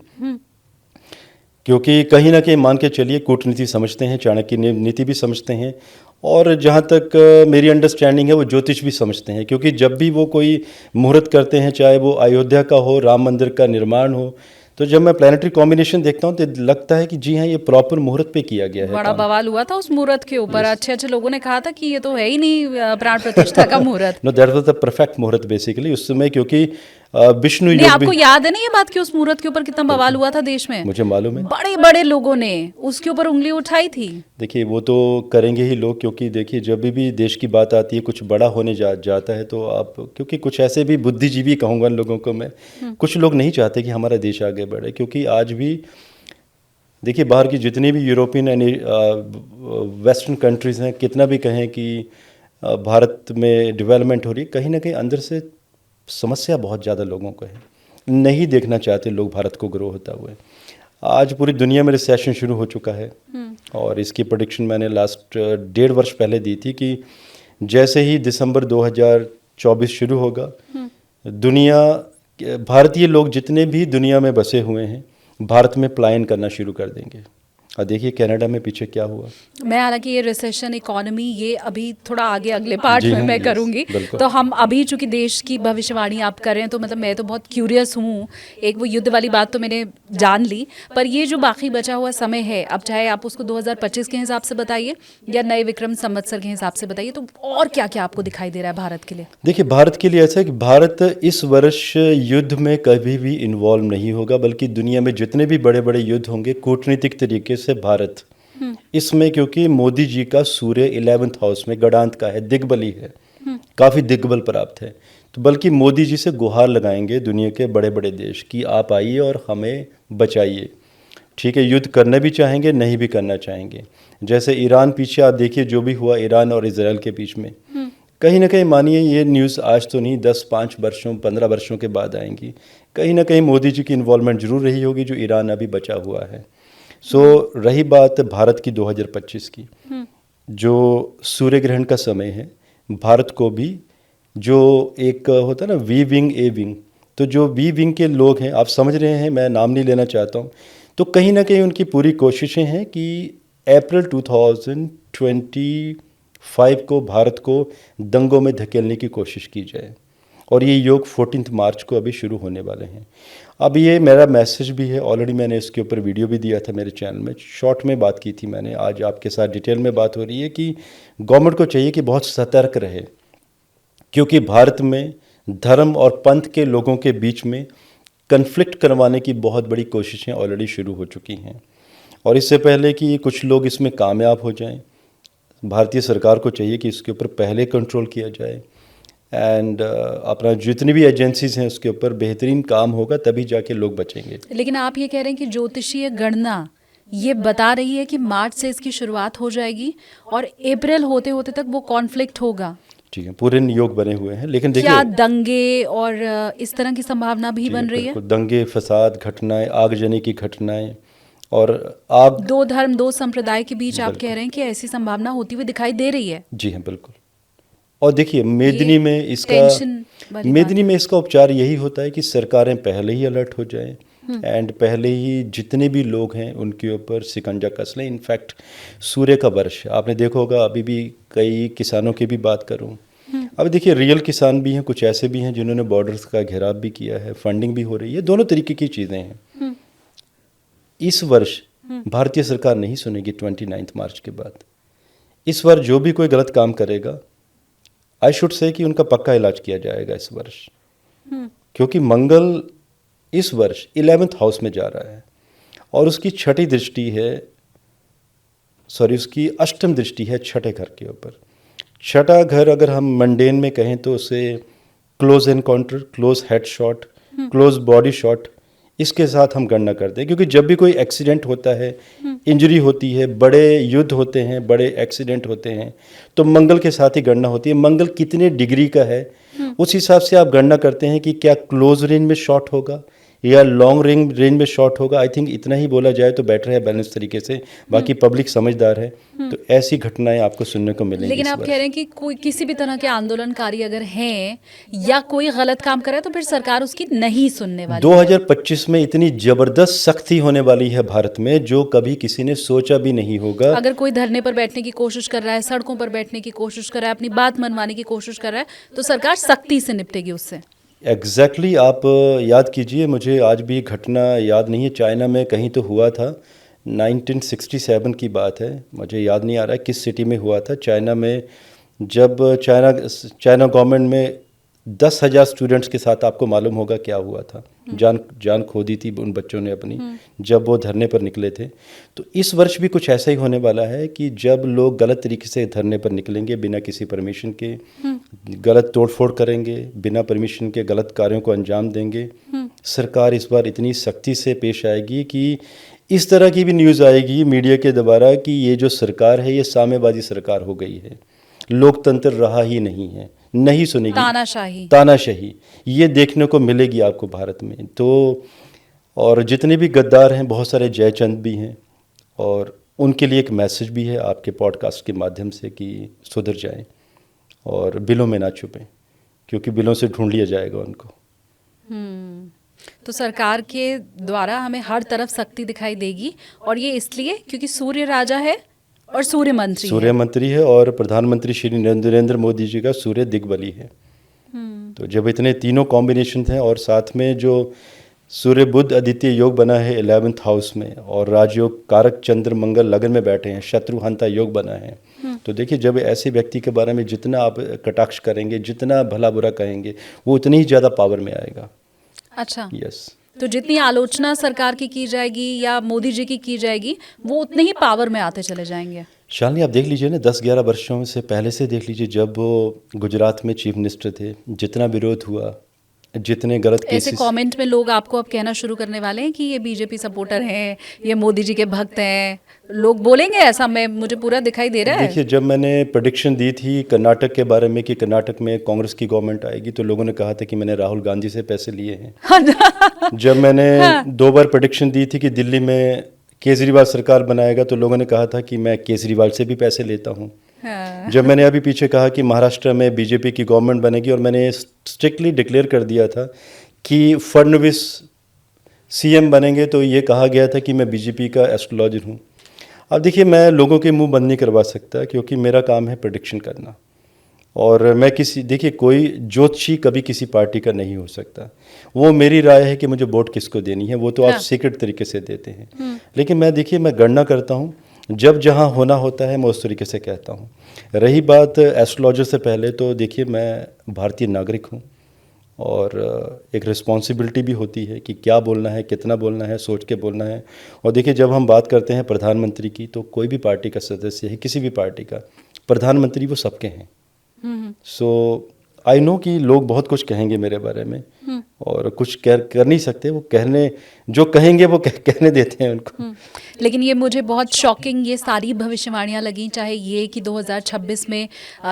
क्योंकि कहीं ना कहीं मान के चलिए कूटनीति समझते हैं, चाणक्य नीति भी समझते हैं, और जहाँ तक मेरी अंडरस्टैंडिंग है वो ज्योतिष भी समझते हैं। क्योंकि जब भी वो कोई मुहूर्त करते हैं, चाहे वो अयोध्या का हो, राम मंदिर का निर्माण हो, तो जब मैं प्लानिटरी कॉम्बिनेशन देखता हूँ तो लगता है कि जी हाँ ये प्रॉपर मुहूर्त पे किया गया है। बड़ा बवाल हुआ था उस मुहूर्त के ऊपर। अच्छे लोगों ने कहा था कि ये तो है ही नहीं प्राण प्रतिष्ठा का मुहूर्त। No, that was the perfect muhurat basically उस समय, क्योंकि विष्णु नहीं, योग आपको भी, याद है ना ये बात कि उस मुहूर्त के ऊपर कितना बवाल हुआ था देश में? मुझे मालूम है। बड़े बड़े लोगों ने उसके ऊपर उंगली उठाई थी। देखिए वो तो करेंगे ही लोग, क्योंकि देखिए जब भी देश की बात आती है, कुछ बड़ा होने जाता है, तो आप, क्योंकि कुछ ऐसे भी बुद्धिजीवी कहूँगा लोगों को मैं, कुछ लोग नहीं चाहते कि हमारा देश आगे बढ़े। क्योंकि आज भी देखिए बाहर की जितनी भी यूरोपियन एंड वेस्टर्न कंट्रीज़ हैं, कितना भी कहें कि भारत में डेवलपमेंट हो रही है, कहीं ना कहीं अंदर से समस्या बहुत ज़्यादा लोगों को है, नहीं देखना चाहते लोग भारत को ग्रो होता हुआ। आज पूरी दुनिया में रिसेशन शुरू हो चुका है, और इसकी प्रेडिक्शन मैंने लास्ट 1.5 वर्ष पहले दी थी कि जैसे ही दिसंबर 2024 शुरू होगा, दुनिया, भारतीय लोग जितने भी दुनिया में बसे हुए हैं भारत में पलायन करना शुरू कर देंगे। और देखिए कनाडा में पीछे क्या हुआ। मैं हालांकि ये रिसेशन, इकोनॉमी, ये अभी थोड़ा आगे अगले पार्ट जी में हाँ, मैं यस, करूंगी। बिल्कुल। तो हम अभी चूंकि देश की भविष्यवाणी आप कर रहे हैं, तो मतलब मैं तो बहुत क्यूरियस हूँ। एक वो युद्ध वाली बात तो मैंने जान ली, पर ये जो बाकी बचा हुआ समय है, अब चाहे आप उसको 2025 के हिसाब से बताइए या नए विक्रम संवत्सर के हिसाब से बताइए, तो और क्या क्या आपको दिखाई दे रहा है भारत के लिए? देखिए भारत के लिए ऐसा है कि भारत इस वर्ष युद्ध में कभी भी इन्वॉल्व नहीं होगा, बल्कि दुनिया में जितने भी बड़े बड़े युद्ध होंगे कूटनीतिक तरीके से भारत इसमें, क्योंकि मोदी जी का सूर्य 11th हाउस में गणांत का है, दिग्बली है, काफ़ी दिग्बल प्राप्त है, तो बल्कि मोदी जी से गुहार लगाएंगे दुनिया के बड़े बड़े देश कि आप आइए और हमें बचाइए। ठीक है, युद्ध करना भी चाहेंगे, नहीं भी करना चाहेंगे। जैसे ईरान, पीछे आप देखिए जो भी हुआ ईरान और इजराइल के बीच में, कहीं ना कहीं मानिए ये न्यूज़ आज तो नहीं, 10-5 वर्षों 15 वर्षों के बाद आएंगी। कहीं ना कहीं मोदी जी की इन्वॉल्वमेंट जरूर रही होगी, जो ईरान अभी बचा हुआ है। सो रही बात भारत की 2025 की, जो सूर्य ग्रहण का समय है, भारत को भी जो एक होता है ना वी विंग ए विंग, तो जो वी विंग के लोग हैं, आप समझ रहे हैं, मैं नाम नहीं लेना चाहता हूँ, तो कहीं ना कहीं उनकी पूरी कोशिशें हैं कि अप्रैल 2025 को भारत को दंगों में धकेलने की कोशिश की जाए। और ये योग 14 मार्च को अभी शुरू होने वाले हैं। अब ये मेरा मैसेज भी है, ऑलरेडी मैंने इसके ऊपर वीडियो भी दिया था मेरे चैनल में, शॉर्ट में बात की थी मैंने, आज आपके साथ डिटेल में बात हो रही है कि गवर्नमेंट को चाहिए कि बहुत सतर्क रहे, क्योंकि भारत में धर्म और पंथ के लोगों के बीच में कन्फ्लिक्ट करवाने की बहुत बड़ी कोशिशें ऑलरेडी शुरू हो चुकी हैं। और इससे पहले कि कुछ लोग इसमें कामयाब हो जाएं, भारतीय सरकार को चाहिए कि इसके ऊपर पहले कंट्रोल किया जाए एंड अपना जितनी भी एजेंसीज हैं उसके ऊपर बेहतरीन काम होगा, तभी जाके लोग बचेंगे। लेकिन आप ये कह रहे हैं कि ज्योतिषीय गणना ये बता रही है कि मार्च से इसकी शुरुआत हो जाएगी और अप्रैल होते होते तक वो कॉन्फ्लिक्ट होगा। ठीक है, पूरे योग बने हुए हैं, लेकिन देखिए क्या दंगे और इस तरह की संभावना भी बन रही है? बिल्कुल, दंगे, फसाद, घटनाएं, आगजनी की घटनाएं और आग, दो धर्म दो संप्रदाय के बीच आप कह रहे हैं कि ऐसी संभावना होती हुई दिखाई दे रही है। जी हाँ बिल्कुल। और देखिए मेदिनी में टेंशन वाली मेदिनी में इसका उपचार यही होता है कि सरकारें पहले ही अलर्ट हो जाएं एंड पहले ही जितने भी लोग हैं उनके ऊपर शिकंजा कस लें। इनफैक्ट सूर्य का वर्ष आपने देखा होगा, अभी भी कई किसानों की भी बात करूं, अभी देखिए रियल किसान भी हैं, कुछ ऐसे भी हैं जिन्होंने बॉर्डर्स का घेराव भी किया है, फंडिंग भी हो रही है, दोनों तरीके की चीज़ें हैं। इस वर्ष भारतीय सरकार नहीं सुनेगी 29 मार्च के बाद। इस बार जो भी कोई गलत काम करेगा, आई शुड से कि उनका पक्का इलाज किया जाएगा इस वर्ष, क्योंकि मंगल इस वर्ष 11th हाउस में जा रहा है और उसकी छठी दृष्टि है, उसकी अष्टम दृष्टि है छठे घर के ऊपर। छठा घर अगर हम मंडेन में कहें तो उसे close encounter, close head shot, close body shot, इसके साथ हम गणना करते हैं। क्योंकि जब भी कोई एक्सीडेंट होता है, इंजरी होती है, बड़े युद्ध होते हैं, बड़े एक्सीडेंट होते हैं, तो मंगल के साथ ही गणना होती है। मंगल कितने डिग्री का है उस हिसाब से आप गणना करते हैं कि क्या क्लोज रेंज में शॉट होगा या लॉन्ग रेंज में शॉट होगा। आई थिंक इतना ही बोला जाए तो बेटर है, बैलेंस तरीके से। बाकी पब्लिक समझदार है, तो ऐसी घटनाएं आपको सुनने को मिलेंगी। लेकिन आप कह रहे हैं कि कोई किसी भी तरह के आंदोलनकारी अगर हैं या कोई गलत काम करे तो फिर सरकार उसकी नहीं सुनने वाली। 2025 में इतनी जबरदस्त सख्ती होने वाली है भारत में जो कभी किसी ने सोचा भी नहीं होगा। अगर कोई धरने पर बैठने की कोशिश कर रहा है, सड़कों पर बैठने की कोशिश कर रहा है, अपनी बात मनवाने की कोशिश कर रहा है, तो सरकार सख्ती से निपटेगी उससे। एग्जैक्टली आप याद कीजिए, मुझे आज भी घटना याद नहीं है, चाइना में कहीं तो हुआ था, 1967 की बात है, मुझे याद नहीं आ रहा है किस सिटी में हुआ था। चाइना में जब चाइना गवर्नमेंट में 10,000 स्टूडेंट्स के साथ आपको मालूम होगा क्या हुआ था, जान खो दी थी उन बच्चों ने अपनी, जब वो धरने पर निकले थे। तो इस वर्ष भी कुछ ऐसा ही होने वाला है कि जब लोग गलत तरीके से धरने पर निकलेंगे, बिना किसी परमिशन के गलत तोड़फोड़ करेंगे, बिना परमिशन के गलत कार्यों को अंजाम देंगे, सरकार इस बार इतनी सख्ती से पेश आएगी कि इस तरह की भी न्यूज़ आएगी मीडिया के द्वारा कि ये जो सरकार है ये साम्यवादी सरकार हो गई है, लोकतंत्र रहा ही नहीं है, नहीं सुनेगी, तानाशाही ये देखने को मिलेगी आपको भारत में। तो और जितने भी गद्दार हैं, बहुत सारे जयचंद भी हैं, और उनके लिए एक मैसेज भी है आपके पॉडकास्ट के माध्यम से कि सुधर जाएं और बिलों में ना छुपें, क्योंकि बिलों से ढूंढ लिया जाएगा उनको। तो सरकार के द्वारा हमें हर तरफ सख्ती दिखाई देगी, और ये इसलिए क्योंकि सूर्य राजा है और सूर्य मंत्री है और प्रधानमंत्री श्री नरेंद्र मोदी जी का सूर्य दिग्बली है। तो जब इतने तीनों कॉम्बिनेशन हैं और साथ में जो सूर्य बुध आदित्य योग बना है 11th हाउस में, और राजयोग कारक चंद्र मंगल लगन में बैठे हैं, शत्रुहंता योग बना है, तो देखिए जब ऐसे व्यक्ति के बारे में जितना आप कटाक्ष करेंगे, जितना भला बुरा कहेंगे, वो उतनी ही ज़्यादा पावर में आएगा। अच्छा, यस। तो जितनी आलोचना सरकार की जाएगी या मोदी जी की जाएगी, वो उतने ही पावर में आते चले जाएंगे। शालिनी आप देख लीजिए ना, 10-11 वर्षों से पहले से देख लीजिए, जब वो गुजरात में चीफ मिनिस्टर थे, जितना विरोध हुआ, जितने गलत केसेस, ऐसे कमेंट में लोग आपको अब कहना शुरू करने वाले हैं कि ये बीजेपी सपोर्टर हैं, ये मोदी जी के भक्त हैं, लोग बोलेंगे ऐसा, मुझे पूरा दिखाई दे रहा है। देखिए जब मैंने प्रेडिक्शन दी थी कर्नाटक के बारे में कि कर्नाटक में कांग्रेस की गवर्नमेंट आएगी, तो लोगों ने कहा था कि मैंने राहुल गांधी से पैसे लिए हैं। जब मैंने 2 बार प्रेडिक्शन दी थी कि दिल्ली में केजरीवाल सरकार बनाएगा, तो लोगों ने कहा था कि मैं केजरीवाल से भी पैसे लेता हूँ। जब मैंने अभी पीछे कहा कि महाराष्ट्र में बीजेपी की गवर्नमेंट बनेगी, और मैंने स्ट्रिक्टली डिक्लेयर कर दिया था कि फडणवीस सीएम बनेंगे, तो ये कहा गया था कि मैं बीजेपी का एस्ट्रोलॉजर हूँ। अब देखिए मैं लोगों के मुंह बंद नहीं करवा सकता, क्योंकि मेरा काम है प्रेडिक्शन करना, और मैं देखिए कोई ज्योतिषी कभी किसी पार्टी का नहीं हो सकता। वो मेरी राय है कि मुझे वोट किसको देनी है, वो तो आप सीक्रेट तरीके से देते हैं, लेकिन मैं गणना करता हूँ, जब जहाँ होना होता है मैं उस तरीके से कहता हूँ। रही बात एस्ट्रोलॉजर से पहले, तो देखिए मैं भारतीय नागरिक हूँ, और एक रिस्पॉन्सिबिलिटी भी होती है कि क्या बोलना है, कितना बोलना है, सोच के बोलना है। और देखिए, जब हम बात करते हैं प्रधानमंत्री की, तो कोई भी पार्टी का सदस्य है, किसी भी पार्टी का प्रधानमंत्री वो सबके हैं। सो आई नो कि लोग बहुत कुछ कहेंगे मेरे बारे में, और कुछ कर नहीं सकते, वो कहने जो कहेंगे वो कहने देते हैं उनको। लेकिन ये मुझे बहुत शॉकिंग ये सारी भविष्यवाणियां लगी, चाहे ये कि 2026 में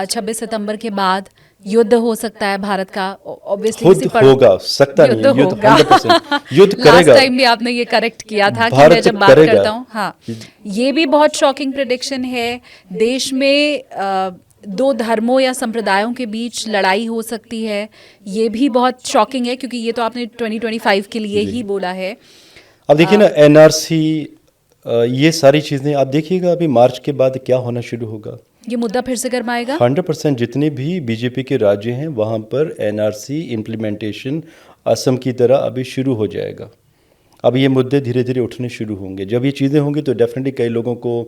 26 सितंबर के बाद युद्ध हो सकता है भारत का, ऑब्वियसली युद्ध होगा, सकता नहीं है, युद्ध 100% युद्ध करेगा। लास्ट टाइम भी आपने ये करेक्ट किया था कि मैं जब बात करता हूँ, हाँ, ये भी बहुत शॉकिंग प्रेडिक्शन है। देश में दो धर्मों या संप्रदायों के बीच लड़ाई हो सकती है, ये भी बहुत शॉकिंग है, क्योंकि ये तो आपने 2025 के लिए ही बोला है। अब देखिए ना, एनआरसी, ये सारी चीज़ें आप देखिएगा, अभी मार्च के बाद क्या होना शुरू होगा। ये मुद्दा फिर से गरमाएगा। 100% जितने भी बीजेपी के राज्य हैं वहाँ पर एनआरसी इम्प्लीमेंटेशन असम की तरह अभी शुरू हो जाएगा। अब ये मुद्दे धीरे धीरे उठने शुरू होंगे। जब ये चीज़ें होंगी तो डेफिनेटली कई लोगों को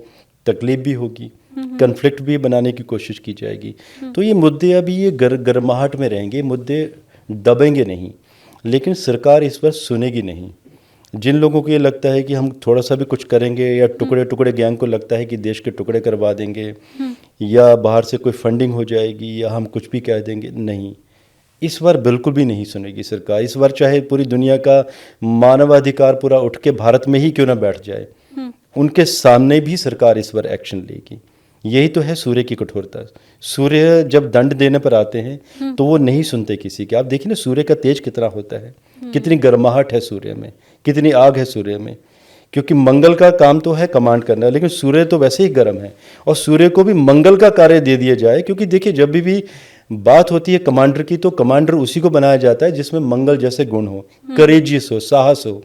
तकलीफ भी होगी, कन्फ्लिक्ट भी बनाने की कोशिश की जाएगी। तो ये मुद्दे अभी ये गर्माहट में रहेंगे, मुद्दे दबेंगे नहीं, लेकिन सरकार इस पर सुनेगी नहीं। जिन लोगों को ये लगता है कि हम थोड़ा सा भी कुछ करेंगे, या टुकड़े टुकड़े गैंग को लगता है कि देश के टुकड़े करवा देंगे, या बाहर से कोई फंडिंग हो जाएगी, या हम कुछ भी कह देंगे, नहीं, इस बार बिल्कुल भी नहीं सुनेगी सरकार। इस बार चाहे पूरी दुनिया का मानवाधिकार पूरा उठ के भारत में ही क्यों ना बैठ जाए, उनके सामने भी सरकार इस बार एक्शन लेगी। यही तो है सूर्य की कठोरता। सूर्य जब दंड देने पर आते हैं तो वो नहीं सुनते किसी के। आप देखिए ना, सूर्य का तेज कितना होता है, कितनी गर्माहट है सूर्य में, कितनी आग है सूर्य में। क्योंकि मंगल का काम तो है कमांड करना, लेकिन सूर्य तो वैसे ही गर्म है, और सूर्य को भी मंगल का कार्य दे दिया जाए। क्योंकि देखिए, जब भी बात होती है कमांडर की, तो कमांडर उसी को बनाया जाता है जिसमें मंगल जैसे गुण हो, करेजियस हो, साहस हो।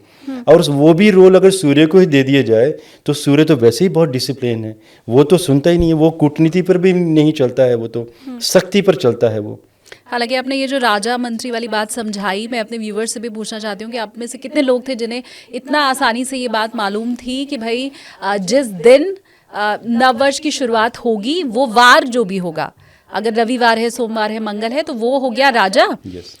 और वो भी रोल अगर सूर्य को ही दे दिया जाए, तो सूर्य तो वैसे ही बहुत डिसिप्लिन है, वो तो सुनता ही नहीं है, वो कूटनीति पर भी नहीं चलता है, वो तो सख्ती पर चलता है वो। हालांकि आपने ये जो राजा मंत्री वाली बात समझाई, मैं अपने व्यूवर्स से भी पूछना चाहती हूँ कि आप में से कितने लोग थे जिन्हें इतना आसानी से ये बात मालूम थी कि भाई जिस दिन नववर्ष की शुरुआत होगी, वो वार जो भी होगा, अगर रविवार है, सोमवार है, मंगल है, तो वो हो गया राजा।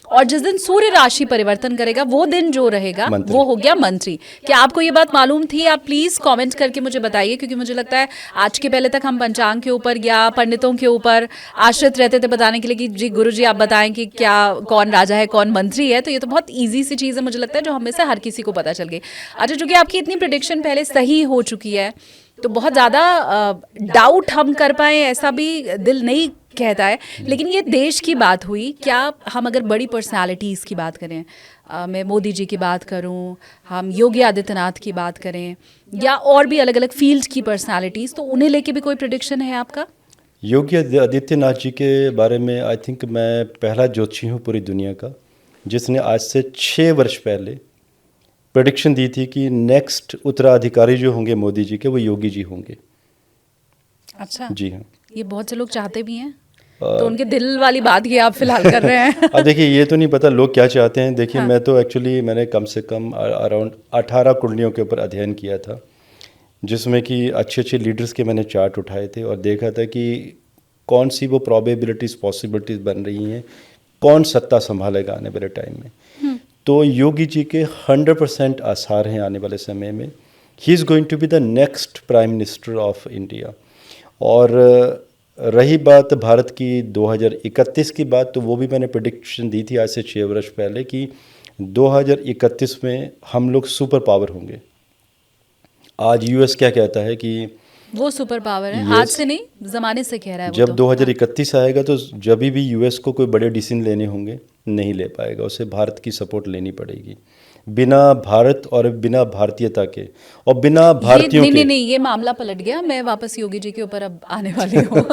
और जिस दिन सूर्य राशि परिवर्तन करेगा, वो दिन जो रहेगा वो हो गया मंत्री। क्या आपको ये बात मालूम थी? आप प्लीज कमेंट करके मुझे बताइए, क्योंकि मुझे लगता है आज के पहले तक हम पंचांग के ऊपर या पंडितों के ऊपर आश्रित रहते थे बताने के लिए कि जी गुरु जी आप बताएं कि क्या कौन राजा है, कौन मंत्री है। तो ये तो बहुत ईजी सी चीज़ है, मुझे लगता है, जो हमें से हर किसी को पता चल गई। अच्छा, चूंकि आपकी इतनी प्रेडिक्शन पहले सही हो चुकी है, तो बहुत ज़्यादा डाउट हम कर पाए ऐसा भी दिल नहीं कहता है। लेकिन ये देश की बात हुई, क्या हम अगर बड़ी पर्सनालिटीज़ की बात करें, मैं मोदी जी की बात करूं, हम योगी आदित्यनाथ की बात करें, या और भी अलग अलग फील्ड की पर्सनालिटीज़, तो उन्हें लेके भी कोई प्रेडिक्शन है आपका? योगी आदित्यनाथ जी के बारे में आई थिंक मैं पहला ज्योतिषी हूँ पूरी दुनिया का जिसने आज से 6 वर्ष पहले प्रेडिक्शन दी थी कि नेक्स्ट उत्तराधिकारी जो होंगे मोदी जी के, वो योगी जी होंगे। अच्छा जी हाँ, ये बहुत से लोग चाहते भी हैं, तो उनके दिल वाली बात ये आप फिलहाल कर रहे हैं। अब देखिए, ये तो नहीं पता लोग क्या चाहते हैं। देखिए हाँ। मैं तो एक्चुअली मैंने कम से कम अराउंड 18 कुंडलियों के ऊपर अध्ययन किया था, जिसमें कि अच्छे अच्छे लीडर्स के मैंने चार्ट उठाए थे और देखा था कि कौन सी वो प्रोबेबिलिटीज़ पॉसिबिलिटीज़ बन रही हैं, कौन सत्ता संभालेगा आने वाले टाइम में। तो योगी जी के 100% आसार हैं आने वाले समय में। He is going to be the next prime minister of India. और रही बात भारत की 2031 की बात, तो वो भी मैंने प्रेडिक्शन दी थी आज से 6 वर्ष पहले कि 2031 में हम लोग सुपर पावर होंगे। आज यूएस क्या कहता है कि वो सुपर पावर है, आज से नहीं, जमाने से कह रहा है। जब 2031 आएगा तो जब भी यूएस को कोई बड़े डिसीजन लेने होंगे नहीं ले पाएगा, उसे भारत की सपोर्ट लेनी पड़ेगी। बिना भारत और बिना भारतीयता के और बिना भारतीयों के नहीं, ये मामला पलट गया। मैं वापस योगी जी के ऊपर अब आने वाली हूँ।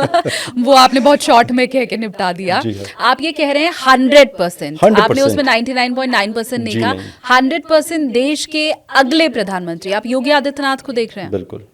वो आपने बहुत शॉर्ट में कह के निपटा दिया। आप ये कह रहे हैं 100%, आपने उसमें 99.9% नहीं कहा, 100% देश के अगले प्रधानमंत्री आप योगी आदित्यनाथ को देख रहे हैं। बिल्कुल।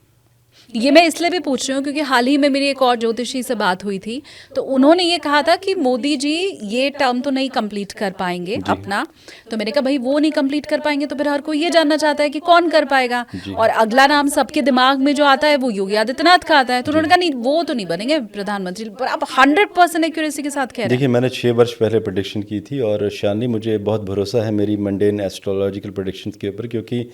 ये मैं इसलिए भी पूछ रही हूँ क्योंकि हाल ही में मेरी एक और ज्योतिषी से बात हुई थी, तो उन्होंने ये कहा था कि मोदी जी ये टर्म तो नहीं कंप्लीट कर पाएंगे अपना। तो मैंने कहा भाई वो नहीं कंप्लीट कर पाएंगे तो फिर हर कोई ये जानना चाहता है कि कौन कर पाएगा, और अगला नाम सबके दिमाग में जो आता है वो योगी आदित्यनाथ का आता है। तो उन्होंने कहा नहीं वो तो नहीं बनेंगे प्रधानमंत्री, पर आप 100% एक्यूरेसी के साथ कह रहे हैं। देखिए, मैंने 6 वर्ष पहले प्रेडिक्शन की थी और शालिनी मुझे बहुत भरोसा है मेरी मंडेन एस्ट्रोलॉजिकल प्रेडिक्शंस के ऊपर, क्योंकि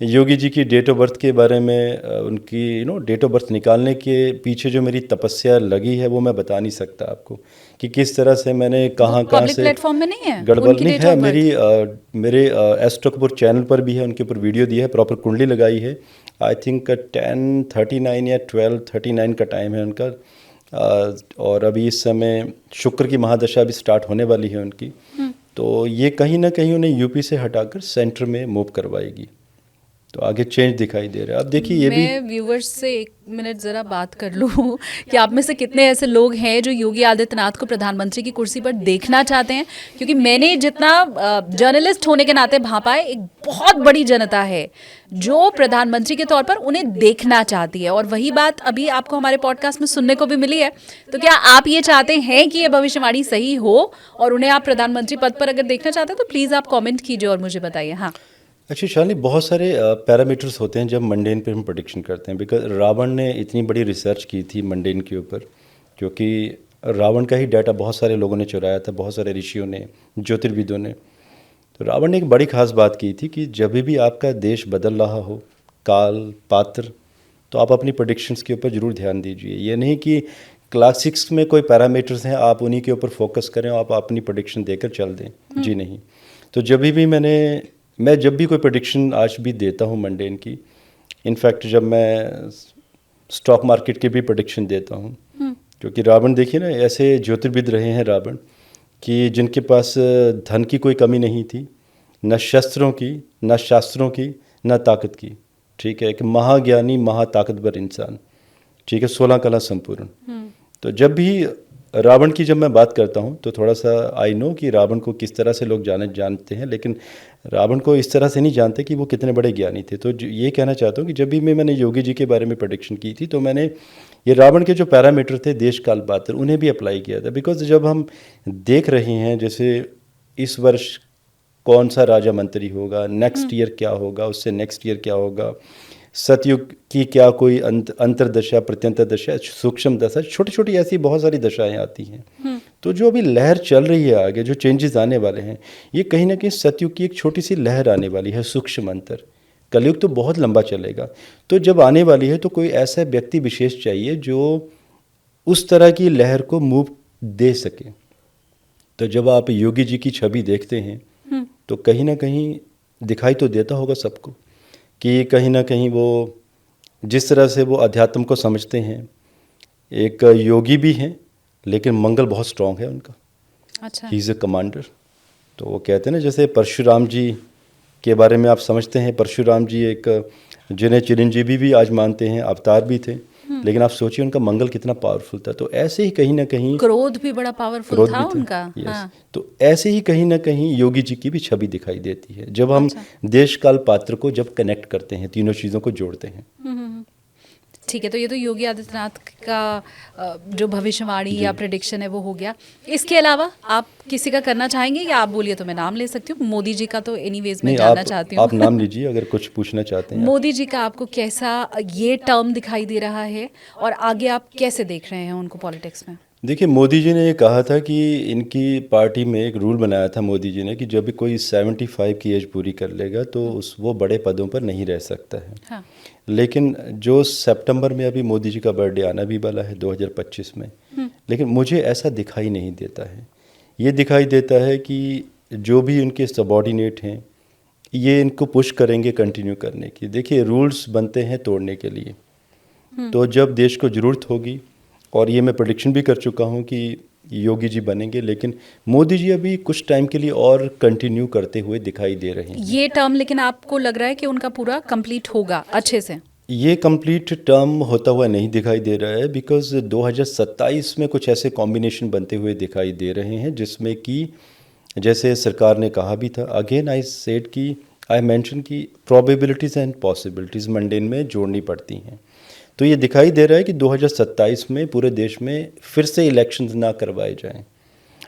योगी जी की डेट ऑफ बर्थ के बारे में उनकी डेट ऑफ बर्थ निकालने के पीछे जो मेरी तपस्या लगी है वो मैं बता नहीं सकता आपको कि किस तरह से मैंने कहाँ पब्लिक से प्लेटफॉर्म में नहीं है गड़बड़ उनकी नहीं date है। of birth? मेरे एस्ट्रो कपूर चैनल पर भी है, उनके ऊपर वीडियो दिया है, प्रॉपर कुंडली लगाई है। आई थिंक 10:39 या 12:39 का टाइम है उनका। और अभी इस समय शुक्र की महादशा भी स्टार्ट होने वाली है उनकी, तो ये कहीं ना कहीं उन्हें यूपी से हटाकर सेंटर में मूव करवाएगी, तो आगे चेंज दिखाई दे रहा है। अब देखिए ये भी मैं व्यूवर्स से 1 मिनट ज़रा बात कर लूँ कि आप में से कितने ऐसे लोग हैं जो योगी आदित्यनाथ को प्रधानमंत्री की कुर्सी पर देखना चाहते हैं, क्योंकि मैंने जितना जर्नलिस्ट होने के नाते भापा है, एक बहुत बड़ी जनता है जो प्रधानमंत्री के तौर पर उन्हें देखना चाहती है, और वही बात अभी आपको हमारे पॉडकास्ट में सुनने को भी मिली है। तो क्या आप ये चाहते हैं कि ये भविष्यवाणी सही हो और उन्हें आप प्रधानमंत्री पद पर अगर देखना चाहते हैं तो प्लीज़ आप कॉमेंट कीजिए और मुझे बताइए। हाँ, एक्चुअली शालिनी बहुत सारे पैरामीटर्स होते हैं जब मंडेन पे हम प्रेडिक्शन करते हैं, बिकॉज रावण ने इतनी बड़ी रिसर्च की थी मंडेन के ऊपर, क्योंकि रावण का ही डाटा बहुत सारे लोगों ने चुराया था, बहुत सारे ऋषियों ने, ज्योतिर्विदों ने। तो रावण ने एक बड़ी खास बात की थी कि जब भी आपका देश बदल रहा हो, काल पात्र, तो आप अपनी प्रेडिक्शंस के ऊपर ज़रूर ध्यान दीजिए। ये नहीं कि क्लासिक्स में कोई पैरामीटर्स हैं आप उन्हीं के ऊपर फोकस करें और आप अपनी प्रेडिक्शन देकर चल दें, जी नहीं। तो मैं जब भी कोई प्रेडिक्शन आज भी देता हूँ मंडेन की, इनफैक्ट जब मैं स्टॉक मार्केट की भी प्रेडिक्शन देता हूँ, क्योंकि रावण देखिए ना, ऐसे ज्योतिर्विद रहे हैं रावण कि जिनके पास धन की कोई कमी नहीं थी, न शस्त्रों की, न शास्त्रों की, न ताकत की, ठीक है। एक महाज्ञानी महाताकतवर इंसान, ठीक है, 16 कला संपूर्ण। तो जब भी रावण की जब मैं बात करता हूँ तो थोड़ा सा आई नो कि रावण को किस तरह से लोग जानते हैं, लेकिन रावण को इस तरह से नहीं जानते कि वो कितने बड़े ज्ञानी थे। तो ये कहना चाहता हूँ कि जब भी मैंने योगी जी के बारे में प्रेडिक्शन की थी तो मैंने ये रावण के जो पैरामीटर थे, देश काल पात्र, उन्हें भी अप्लाई किया था। बिकॉज जब हम देख रहे हैं जैसे इस वर्ष कौन सा राजा मंत्री होगा, नेक्स्ट ईयर क्या होगा, उससे नेक्स्ट ईयर क्या होगा, सतयुग की क्या कोई अंतरदशा, प्रत्यंतर दशा, सूक्ष्म दशा, छोटी छोटी ऐसी बहुत सारी दशाएं आती हैं। तो जो अभी लहर चल रही है आगे, जो चेंजेस आने वाले हैं, ये कहीं ना कहीं सतयुग की एक छोटी सी लहर आने वाली है, सूक्ष्म अंतर। कलयुग तो बहुत लंबा चलेगा, तो जब आने वाली है तो कोई ऐसा व्यक्ति विशेष चाहिए जो उस तरह की लहर को मूव दे सके। तो जब आप योगी जी की छवि देखते हैं तो कहीं ना कहीं दिखाई तो देता होगा सबको कि कहीं ना कहीं वो जिस तरह से वो अध्यात्म को समझते हैं, एक योगी भी हैं लेकिन मंगल बहुत स्ट्रांग है उनका। अच्छा, ही इज़ अ कमांडर। तो वो कहते हैं ना, जैसे परशुराम जी के बारे में आप समझते हैं, परशुराम जी एक जिन्हें चिरंजीवी भी आज मानते हैं, अवतार भी थे, लेकिन आप सोचिए उनका मंगल कितना पावरफुल था। तो ऐसे ही कहीं ना कहीं क्रोध भी बड़ा पावरफुल था उनका। यस। हाँ। तो ऐसे ही कहीं ना कहीं योगी जी की भी छवि दिखाई देती है जब हम देश काल पात्र को जब कनेक्ट करते हैं, तीनों चीज़ों को जोड़ते हैं। ठीक है, तो ये तो योगी आदित्यनाथ का जो भविष्यवाणी या प्रेडिक्शन है वो हो गया। इसके अलावा आप किसी का करना चाहेंगे या आप बोलिए तो मैं नाम ले सकती हूँ? मोदी जी का तो एनीवेज मैं नहीं, जानना चाहती हूँ। आप नाम लीजिए अगर कुछ पूछना चाहते हैं। मोदी जी का आपको कैसा ये टर्म दिखाई दे रहा है और आगे आप कैसे देख रहे हैं उनको पॉलिटिक्स में? देखिए, मोदी जी ने ये कहा था कि इनकी पार्टी में एक रूल बनाया था मोदी जी ने कि जब भी कोई 75 की एज पूरी कर लेगा तो वो बड़े पदों पर नहीं रह सकता है। हाँ। लेकिन जो सितंबर में अभी मोदी जी का बर्थडे आना भी वाला है 2025 में, लेकिन मुझे ऐसा दिखाई नहीं देता है। ये दिखाई देता है कि जो भी उनके सबॉर्डिनेट हैं ये इनको पुश करेंगे कंटिन्यू करने की। देखिए, रूल्स बनते हैं तोड़ने के लिए, तो जब देश को ज़रूरत होगी, और ये मैं प्रेडिक्शन भी कर चुका हूँ कि योगी जी बनेंगे, लेकिन मोदी जी अभी कुछ टाइम के लिए और कंटिन्यू करते हुए दिखाई दे रहे हैं। ये टर्म लेकिन आपको लग रहा है कि उनका पूरा कंप्लीट होगा अच्छे से? ये कंप्लीट टर्म होता हुआ नहीं दिखाई दे रहा है, बिकॉज 2027 में कुछ ऐसे कॉम्बिनेशन बनते हुए दिखाई दे रहे हैं जिसमें कि जैसे सरकार ने कहा भी था, अगेन आई मेंशन कि प्रोबेबिलिटीज़ एंड पॉसिबिलिटीज़ मंडेन में जोड़नी पड़ती हैं। तो ये दिखाई दे रहा है कि 2027 में पूरे देश में फिर से इलेक्शंस ना करवाए जाएं।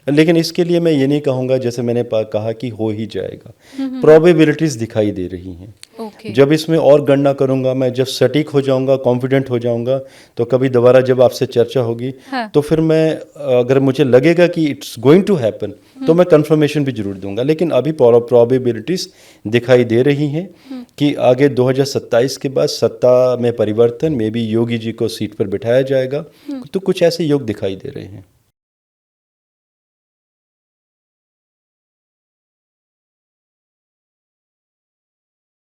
लेकिन इसके लिए मैं ये नहीं कहूँगा जैसे मैंने कहा कि हो ही जाएगा, प्रोबेबिलिटीज़ दिखाई दे रही हैं। ओके। जब इसमें और गणना करूँगा मैं, जब सटीक हो जाऊँगा, कॉन्फिडेंट हो जाऊँगा, तो कभी दोबारा जब आपसे चर्चा होगी हाँ। तो फिर मैं, अगर मुझे लगेगा कि इट्स गोइंग टू हैपन, तो मैं कंफर्मेशन भी जरूर दूंगा। लेकिन अभी प्रोबेबिलिटीज़ दिखाई दे रही हैं कि आगे 2027 के बाद सत्ता में परिवर्तन, मे बी योगी जी को सीट पर बिठाया जाएगा, तो कुछ ऐसे योग दिखाई दे रहे हैं।